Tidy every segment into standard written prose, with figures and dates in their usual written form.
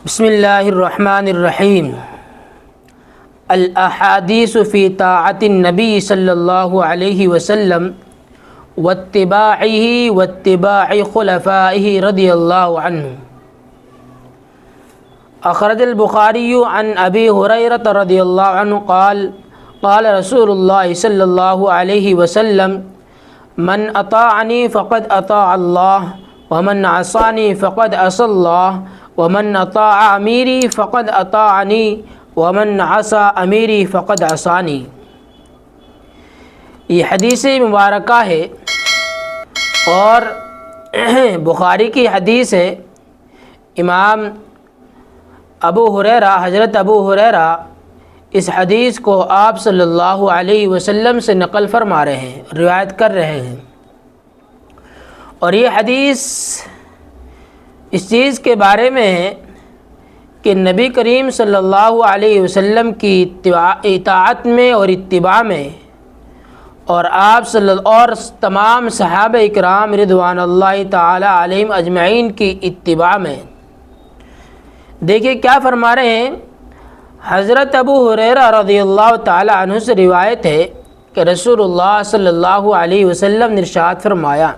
بسم اللہ الرحمن الرحیم۔ الاحادیث فی طاعت النبی صلی اللہ علیہ وسلم واتباعہ واتباع خلفائہ رضی اللہ عنہ۔ اخرج البخاری عن ابی ہریرہ رضی اللہ عنہ قال قال رسول اللہ صلی اللہ علیہ وسلم من اطاعنی فقد اطاع اللہ ومن عصانی فقد عصى اللہ ومن اطاع امیری فقد اطاعنی ومن عصى امیری فقد عصانی۔ یہ حدیث مبارکہ ہے اور بخاری کی حدیث ہے۔ امام ابو ہریرہ حضرت ابو ہریرہ اس حدیث کو آپ صلی اللہ علیہ وسلم سے نقل فرما رہے ہیں، روایت کر رہے ہیں، اور یہ حدیث اس چیز کے بارے میں ہے کہ نبی کریم صلی اللہ علیہ وسلم کی اطاعت میں اور اتباع میں اور اور تمام صحابہ اکرام رضوان اللہ تعالی علیہم اجمعین کی اتباع میں۔ دیکھیے کیا فرما رہے ہیں، حضرت ابو ہریرہ رضی اللہ تعالی عنہ سے روایت ہے کہ رسول اللہ صلی اللہ علیہ وسلم نے ارشاد فرمایا،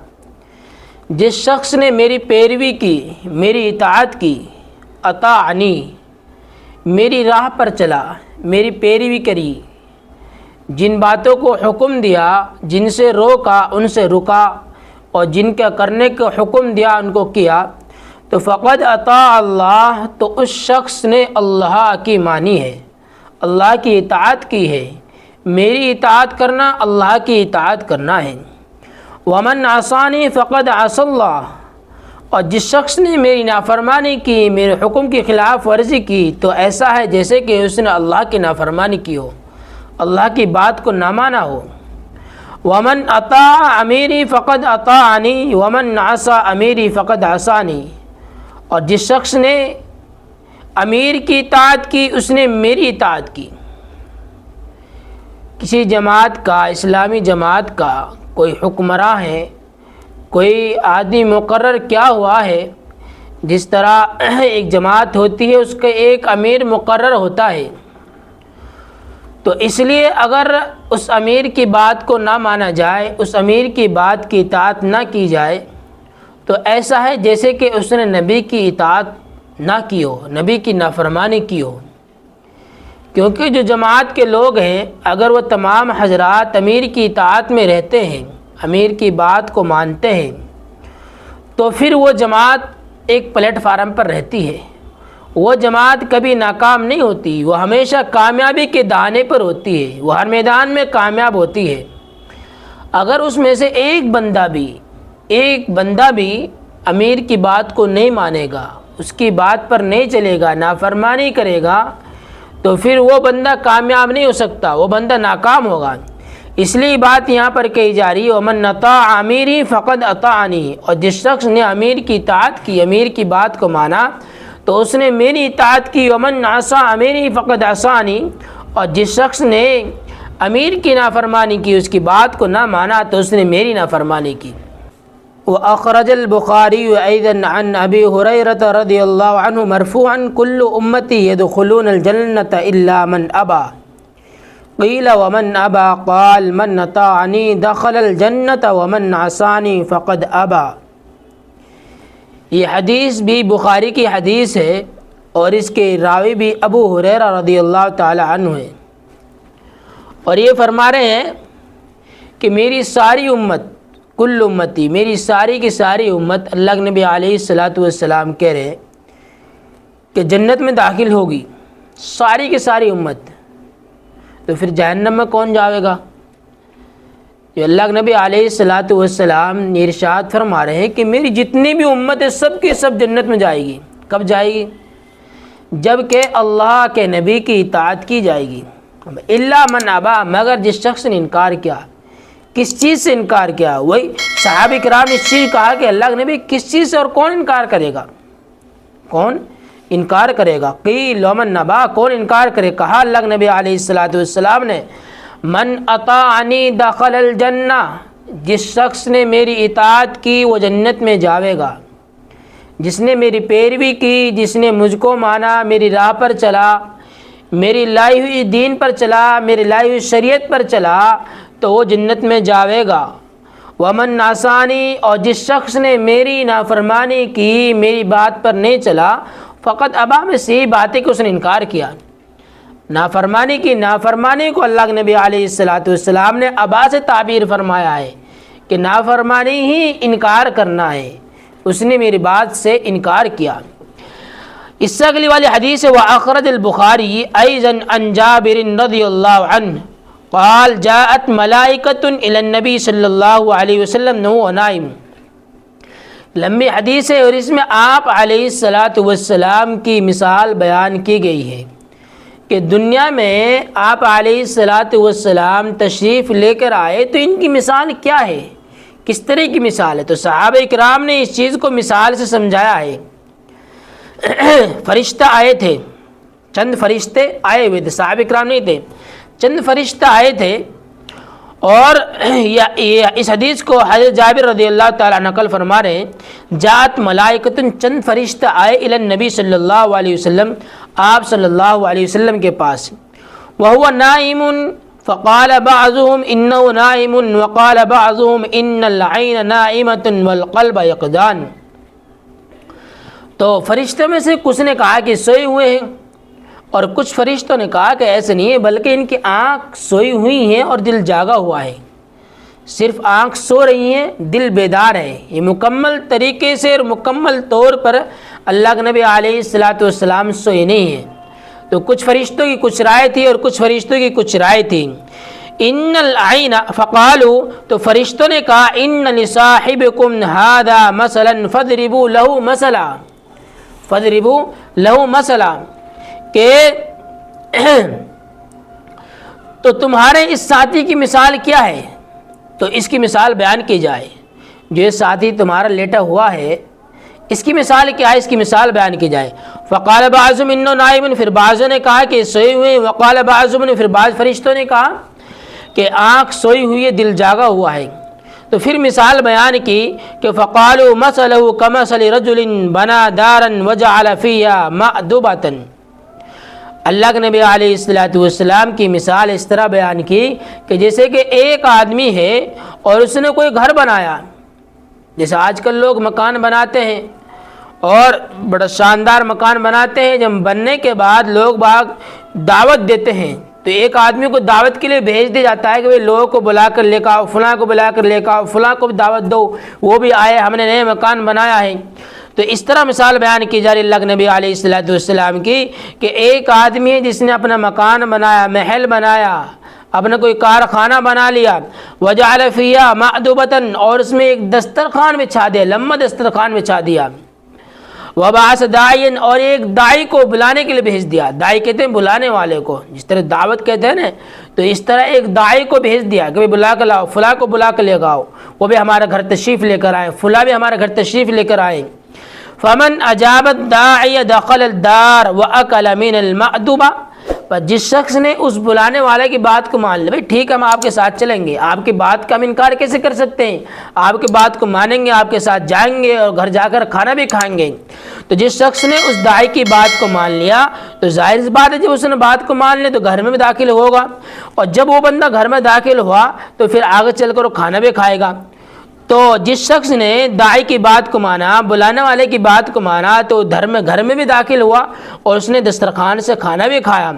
جس شخص نے میری پیروی کی، میری اطاعت کی، اطاعنی میری راہ پر چلا، میری پیروی کری، جن باتوں کو حکم دیا، جن سے روکا ان سے رکا، اور جن کا کرنے کا حکم دیا ان کو کیا، تو فقد اطاع اللہ، تو اس شخص نے اللہ کی مانی ہے، اللہ کی اطاعت کی ہے۔ میری اطاعت کرنا اللہ کی اطاعت کرنا ہے۔ ومن عصانی فقد عصى اللہ، اور جس شخص نے میری نافرمانی کی، میرے حکم کی خلاف ورزی کی، تو ایسا ہے جیسے کہ اس نے اللہ کی نافرمانی کی ہو، اللہ کی بات کو نہ مانا ہو۔ ومن اطاع امیری فقد اطاعنی ومن عصى امیری فقد عصانی، اور جس شخص نے امیر کی اطاعت کی اس نے میری اطاعت کی۔ کسی جماعت کا، اسلامی جماعت کا کوئی حکمراں ہے، کوئی آدمی مقرر کیا ہوا ہے، جس طرح ایک جماعت ہوتی ہے اس کا ایک امیر مقرر ہوتا ہے، تو اس لیے اگر اس امیر کی بات کو نہ مانا جائے، اس امیر کی بات کی اطاعت نہ کی جائے، تو ایسا ہے جیسے کہ اس نے نبی کی اطاعت نہ کی ہو، نبی کی نافرمانی کی ہو۔ کیونکہ جو جماعت کے لوگ ہیں اگر وہ تمام حضرات امیر کی اطاعت میں رہتے ہیں، امیر کی بات کو مانتے ہیں، تو پھر وہ جماعت ایک پلیٹ فارم پر رہتی ہے، وہ جماعت کبھی ناکام نہیں ہوتی، وہ ہمیشہ کامیابی کے دہانے پر ہوتی ہے، وہ ہر میدان میں کامیاب ہوتی ہے۔ اگر اس میں سے ایک بندہ بھی امیر کی بات کو نہیں مانے گا، اس کی بات پر نہیں چلے گا، نافرمانی کرے گا، تو پھر وہ بندہ کامیاب نہیں ہو سکتا، وہ بندہ ناکام ہوگا۔ اس لیے بات یہاں پر کہی جا رہی ہے، ومن اطاع امیری فقد اطاعنی، اور جس شخص نے امیر کی اطاعت کی، امیر کی بات کو مانا تو اس نے میری اطاعت کی۔ ومن عصى امیری فقد عصانی، اور جس شخص نے امیر کی نافرمانی کی، اس کی بات کو نہ مانا، تو اس نے میری نافرمانی کی۔ وأخرج البخاری أيضا عن أبي هريرة رضي الله عنه مرفوعا كل أمتي يدخلون الجنة إلا من أبى قيل ومن أبى قال من أطاعني دخل الجنة ومن عصاني فقد أبى۔ یہ حدیث بھی بخاری کی حدیث ہے اور اس کے راوی بھی ابو ہریرہ رضی اللہ تعالی عنہ ہیں، اور یہ فرما رہے ہیں کہ میری ساری امت، کل امتی، میری ساری کی ساری امت، اللہ کے نبی علیہ الصلاۃ والسلام کہہ رہے ہیں کہ جنت میں داخل ہوگی، ساری کی ساری امت۔ تو پھر جہنم میں کون جاوے گا؟ جو اللہ کے نبی علیہ الصلاۃ والسلام نے ارشاد فرما رہے ہیں کہ میری جتنی بھی امت ہے سب کی سب جنت میں جائے گی۔ کب جائے گی؟ جب کہ اللہ کے نبی کی اطاعت کی جائے گی۔ الا من ابا، مگر جس شخص نے انکار کیا۔ کس چیز سے انکار کیا؟ وہی صحابہ کرام نے اس چیز کہا کہ اللہ کے نبی کس چیز سے اور کون انکار کرے گا؟ کون انکار کرے گا؟ قیل ومن ابا، کون انکار کرے؟ کہا اللہ کے نبی علیہ الصلاۃ والسلام نے، من اطاعنی دخل الجنہ، جس شخص نے میری اطاعت کی وہ جنت میں جاوے گا۔ جس نے میری پیروی کی، جس نے مجھ کو مانا، میری راہ پر چلا، میری لائی ہوئی دین پر چلا، میری لائی ہوئی شریعت پر چلا تو وہ جنت میں جاوے گا۔ ومن ناسانی، اور جس شخص نے میری نافرمانی کی، میری بات پر نہیں چلا، فقط ابا، میں سے یہی بات ہے کہ اس نے انکار کیا۔ نافرمانی کی، نافرمانی کو اللہ کے نبی علیہ السلام نے ابا سے تعبیر فرمایا ہے کہ نافرمانی ہی انکار کرنا ہے، اس نے میری بات سے انکار کیا۔ اس سے اگلی والی حدیث ہے وَأَخْرَجَ البخاری ایضاً عن جابر رضی اللہ عنہ قال جاءت ملائکۃ الی النبی صلی اللہ علیہ وسلم وهو نائم۔ لمبی حدیث ہے اور اس میں آپ علیہ السلام کی مثال بیان کی گئی ہے کہ دنیا میں آپ علیہ السلام تشریف لے کر آئے تو ان کی مثال کیا ہے، کس طرح کی مثال ہے۔ تو صحابہ اکرام نے اس چیز کو مثال سے سمجھایا ہے۔ فرشتہ آئے تھے، چند فرشتے آئے ہوئے تھے، صحابہ اکرام نہیں تھے، چند فرشتہ آئے تھے، اور اس حدیث کو حضرت جابر رضی اللہ تعالیٰ نقل فرما رہے ہیں جات ملائکتن، چند فرشتہ آئے الی النبی صلی اللہ علیہ وسلم، آپ صلی اللہ علیہ وسلم کے پاس، وہو نائم فقال بعضهم انه نائم وقال بعضهم ان العین نائمۃ والقلب یقظان۔ تو فرشتوں میں سے کچھ نے کہا کہ سوئے ہوئے ہیں، اور کچھ فرشتوں نے کہا کہ ایسے نہیں ہے، بلکہ ان کی آنکھ سوئی ہوئی ہیں اور دل جاگا ہوا ہے۔ صرف آنکھ سو رہی ہیں، دل بیدار ہے۔ یہ مکمل طریقے سے اور مکمل طور پر اللہ کے نبی علیہ السلام سوئے نہیں ہیں۔ تو کچھ فرشتوں کی کچھ رائے تھی اور کچھ فرشتوں کی کچھ رائے تھی۔ ان العین فقالوا، تو فرشتوں نے کہا ان لصاحبکم ھذا مثلا فاضربوا له مثلا، فاضربوا له مثلا، کہ تو تمہارے اس ساتھی کی مثال کیا ہے، تو اس کی مثال بیان کی جائے۔ جو یہ ساتھی تمہارا لیٹا ہوا ہے اس کی مثال کیا ہے، اس کی مثال بیان کی جائے۔ فقال بعضهم انه نائم، پھر بعضوں نے کہا کہ سوئے ہوئے ہیں، وقال بعضهم، پھر بعض فرشتوں نے کہا کہ آنکھ سوئی ہوئی ہے، دل جاگا ہوا ہے۔ تو پھر مثال بیان کی کہ فقالوا مثله كمثل رجل بنى دارا وجعل فيها مأدبة۔ اللہ کے نبی علیہ السلام کی مثال اس طرح بیان کی کہ جیسے کہ ایک آدمی ہے اور اس نے کوئی گھر بنایا، جیسے آج کل لوگ مکان بناتے ہیں اور بڑا شاندار مکان بناتے ہیں، جب بننے کے بعد لوگ باغ دعوت دیتے ہیں تو ایک آدمی کو دعوت کے لیے بھیج دیا جاتا ہے کہ بھئی لوگوں کو بلا کر لے کے آؤ، فلاں کو بلا کر لے کے آؤ، فلاں کو بھی دعوت دو، وہ بھی آئے، ہم نے نئے مکان بنایا ہے۔ تو اس طرح مثال بیان کی جا رہی اللہ کے نبی علیہ السلام کی کہ ایک آدمی ہے جس نے اپنا مکان بنایا، محل بنایا، اپنا کوئی کارخانہ بنا لیا، وجعل فیہا مأدبۃ، اور اس میں ایک دسترخوان بچھا دیا، لمبا دسترخوان بچھا دیا، وبعث داعیا، اور ایک داعی کو بلانے کے لیے بھیج دیا۔ داعی کہتے ہیں بلانے والے کو، جس طرح دعوت کہتے ہیں نا، تو اس طرح ایک داعی کو بھیج دیا کہ بلا کر لاؤ، فلاں کو بلا کر لے آؤ، وہ بھی ہمارے گھر تشریف لے کر آئے، فلاں بھی ہمارے گھر تشریف لے کر آئے۔ فمن اجاب الداعی دخل الدار واکل من المأدبہ، پر جس شخص نے اس بلانے والے کی بات کو مان لیا، بھائی ٹھیک ہے ہم آپ کے ساتھ چلیں گے، آپ کی بات کا ہم انکار کیسے کر سکتے ہیں، آپ کی بات کو مانیں گے، آپ کے ساتھ جائیں گے اور گھر جا کر کھانا بھی کھائیں گے۔ تو جس شخص نے اس داعی کی بات کو مان لیا تو ظاہر سی بات ہے جب اس نے بات کو مان لیا تو گھر میں بھی داخل ہوگا، اور جب وہ بندہ گھر میں داخل ہوا تو پھر آگے چل کر وہ کھانا بھی کھائے گا۔ تو جس شخص نے داعی کی بات کو مانا، بلانے والے کی بات کو مانا، تو گھر میں بھی داخل ہوا اور اس نے دسترخوان سے کھانا بھی کھایا۔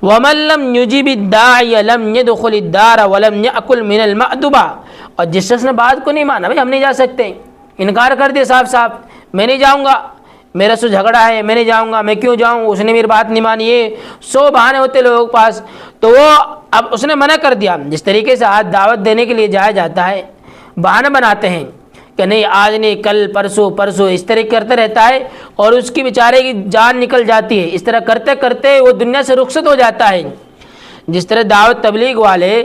وَمَن لَّمْ يُجِبِ الدَّاعِيَ لَمْ يَدْخُلِ الدَّارَ وَلَمْ يَأْكُلْ مِنَ الْمَأْدُبَةِ، اور جس شخص نے بات کو نہیں مانا، بھائی ہم نہیں جا سکتے، انکار کر دیا صاف صاف، میں نہیں جاؤں گا، میرا سے جھگڑا ہے، میں نہیں جاؤں گا، میں کیوں جاؤں، اس نے میری بات نہیں مانی، یہ 100 بہانے ہوتے لوگوں کے پاس، تو وہ اب اس نے منع کر دیا۔ جس طریقے سے آج دعوت دینے کے لیے جایا جاتا ہے، بہانہ بناتے ہیں کہ نہیں آج نہیں، کل، پرسوں اس طرح کرتا رہتا ہے اور اس کی بیچارے کی جان نکل جاتی ہے۔ اس طرح کرتے کرتے وہ دنیا سے رخصت ہو جاتا ہے۔ جس طرح دعوت تبلیغ والے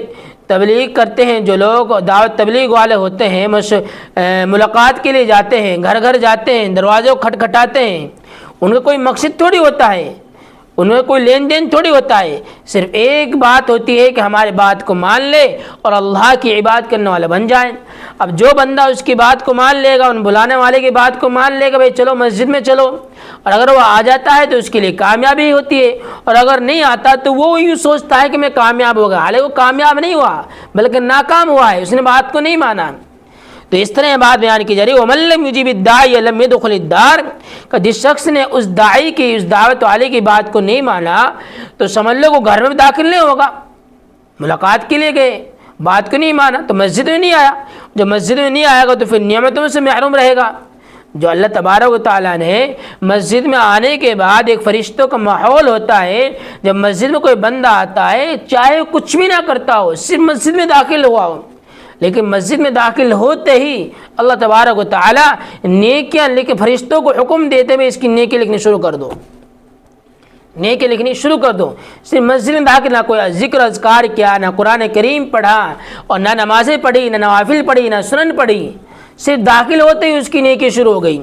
تبلیغ کرتے ہیں، جو لوگ دعوت تبلیغ والے ہوتے ہیں، ملاقات کے لیے جاتے ہیں، گھر گھر جاتے ہیں، دروازوں کو کھٹکھٹاتے ہیں، ان کا کوئی مقصد تھوڑی ہوتا ہے، ان میں کوئی لین دین تھوڑی ہوتا ہے، صرف ایک بات ہوتی ہے کہ ہماری بات کو مان لے اور اللہ کی عبادت کرنے والا بن جائیں۔ اب جو بندہ اس کی بات کو مان لے گا، ان بلانے والے کی بات کو مان لے گا، بھائی چلو مسجد میں چلو، اور اگر وہ آ جاتا ہے تو اس کے لیے کامیابی ہوتی ہے، اور اگر نہیں آتا تو وہ یوں سوچتا ہے کہ میں کامیاب ہو گیا، حالانکہ وہ کامیاب نہیں ہوا بلکہ ناکام ہوا ہے، اس نے بات کو نہیں مانا۔ تو اس طرح بات بیان کی جا رہی ہے، وَمَن لَّمْ يُجِبِ الدَّاعِيَ لَمْ يَدْخُلِ الدَّارَ، کہ جس شخص نے اس داعی کی، اس دعوت والے کی بات کو نہیں مانا تو سمجھ لو وہ گھر میں داخل نہیں ہوگا۔ ملاقات کے لیے گئے، بات کو نہیں مانا تو مسجد میں نہیں آیا، جو مسجد میں نہیں آئے گا تو پھر نعمتوں سے محروم رہے گا۔ جو اللہ تبارک و تعالیٰ نے مسجد میں آنے کے بعد ایک فرشتوں کا ماحول ہوتا ہے، جب مسجد میں کوئی بندہ آتا ہے چاہے کچھ بھی نہ کرتا ہو، صرف مسجد میں داخل ہوا ہو، لیکن مسجد میں داخل ہوتے ہی اللہ تبارک و تعالیٰ نیکیاں لکھ، فرشتوں کو حکم دیتے ہوئے اس کی نیکی لکھنی شروع کر دو، نیکی لکھنی شروع کر دو۔ صرف مسجد میں داخل نہ کوئی ذکر اذکار کیا، نہ قرآن کریم پڑھا، اور نہ نمازیں پڑھی، نہ نوافل پڑھی، نہ سنن پڑھی، صرف داخل ہوتے ہی اس کی نیکی شروع ہو گئی۔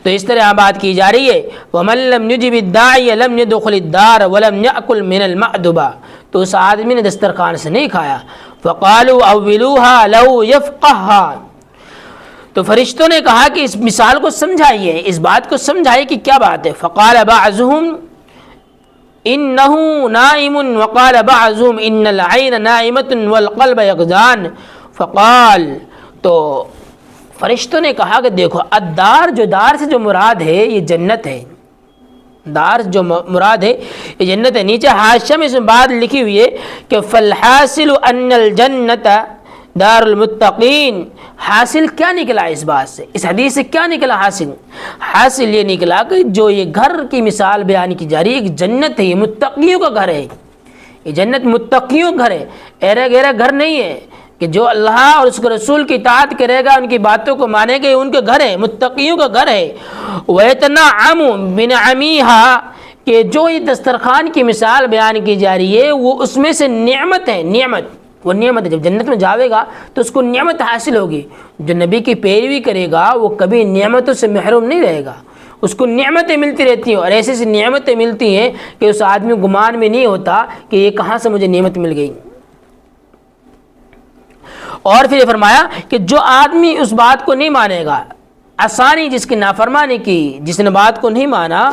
تو اس طرح بات کی جا رہی ہے، وَمَن لَّمْ يُجِبِ الدَّاعِيَ لَمْ يَدْخُلِ الدَّارَ وَلَمْ يَأْكُلْ مِنَ الْمَأْدُبَةِ، تو اس آدمی نے دسترخوان سے نہیں کھایا۔ فَقَالُوا أَوِّلُوهَا لَوْ يَفْقَهَا، تو فرشتوں نے کہا کہ اس مثال کو سمجھائیے، اس بات کو سمجھائیے کہ کیا بات ہے۔ فَقَالَ بَعْضُهُمْ إِنَّهُ نَائِمٌ وَقَالَ بَعْضُهُمْ إِنَّ الْعَيْنَ نَائِمَةٌ وَالْقَلْبَ يَقْظَانٌ فَقَالَ، تو فرشتوں نے کہا کہ دیکھو الدار، جو دار سے جو مراد ہے یہ جنت ہے، دار جو مراد ہے یہ جنت ہے۔ نیچے حاشیہ میں اس میں بات لکھی ہوئی ہے کہ فالحاصل ان الجنت دار المتقین، حاصل کیا نکلا اس بات سے، اس حدیث سے کیا نکلا حاصل؟ حاصل یہ نکلا کہ جو یہ گھر کی مثال بیان کی جا رہی ہے، ایک جنت ہے، یہ متقیوں کا گھر ہے، یہ جنت متقیوں کا گھر ہے، ایرا گیرا گھر نہیں ہے، کہ جو اللہ اور اس کے رسول کی اطاعت کرے گا، ان کی باتوں کو مانے گا، ان کے گھر ہے، متقیوں کا گھر ہے۔ وَيَتَنَعَّمُ بِنَعَمِهَا، کہ جو یہ دسترخوان کی مثال بیان کی جا رہی ہے وہ اس میں سے نعمت ہے، نعمت، وہ نعمت ہے، جب جنت میں جاوے گا تو اس کو نعمت حاصل ہوگی۔ جو نبی کی پیروی کرے گا وہ کبھی نعمتوں سے محروم نہیں رہے گا، اس کو نعمتیں ملتی رہتی ہیں، اور ایسی ایسی نعمتیں ملتی ہیں کہ اس آدمی گمان میں نہیں ہوتا کہ یہ کہاں سے مجھے نعمت مل گئی۔ اور پھر یہ فرمایا کہ جو آدمی اس بات کو نہیں مانے گا، آسانی جس کی نافرمانی کی، جس نے بات کو نہیں مانا،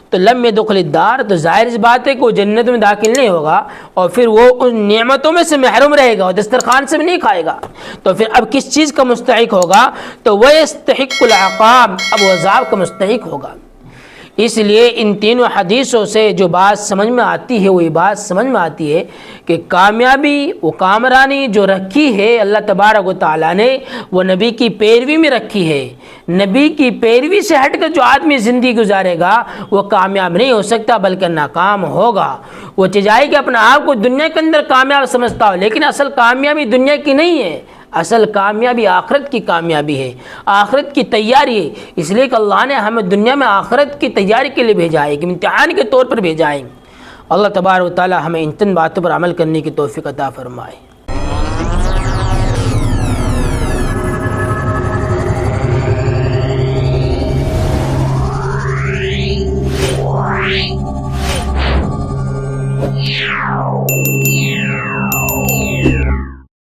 تو لم يدخل الدار، تو ظاہر اس بات ہے کہ وہ جنت میں داخل نہیں ہوگا، اور پھر وہ ان نعمتوں میں سے محروم رہے گا اور دسترخوان سے بھی نہیں کھائے گا۔ تو پھر اب کس چیز کا مستحق ہوگا؟ تو وہ يستحق العقاب، اب وہ عذاب کا مستحق ہوگا۔ اس لیے ان تینوں حدیثوں سے جو بات سمجھ میں آتی ہے وہ یہ بات سمجھ میں آتی ہے کہ کامیابی، وہ کامرانی جو رکھی ہے اللہ تبارک و تعالیٰ نے، وہ نبی کی پیروی میں رکھی ہے۔ نبی کی پیروی سے ہٹ کر جو آدمی زندگی گزارے گا وہ کامیاب نہیں ہو سکتا بلکہ ناکام ہوگا۔ وہ چاہے کہ اپنا آپ کو دنیا کے اندر کامیاب سمجھتا ہو، لیکن اصل کامیابی دنیا کی نہیں ہے، اصل کامیابی آخرت کی کامیابی ہے، آخرت کی تیاری ہے۔ اس لیے کہ اللہ نے ہمیں دنیا میں آخرت کی تیاری کے لیے بھیجا ہے، کہ امتحان کے طور پر بھیجا ہے۔ اللہ تبارک و تعالی ہمیں ان تین باتوں پر عمل کرنے کی توفیق عطا فرمائے۔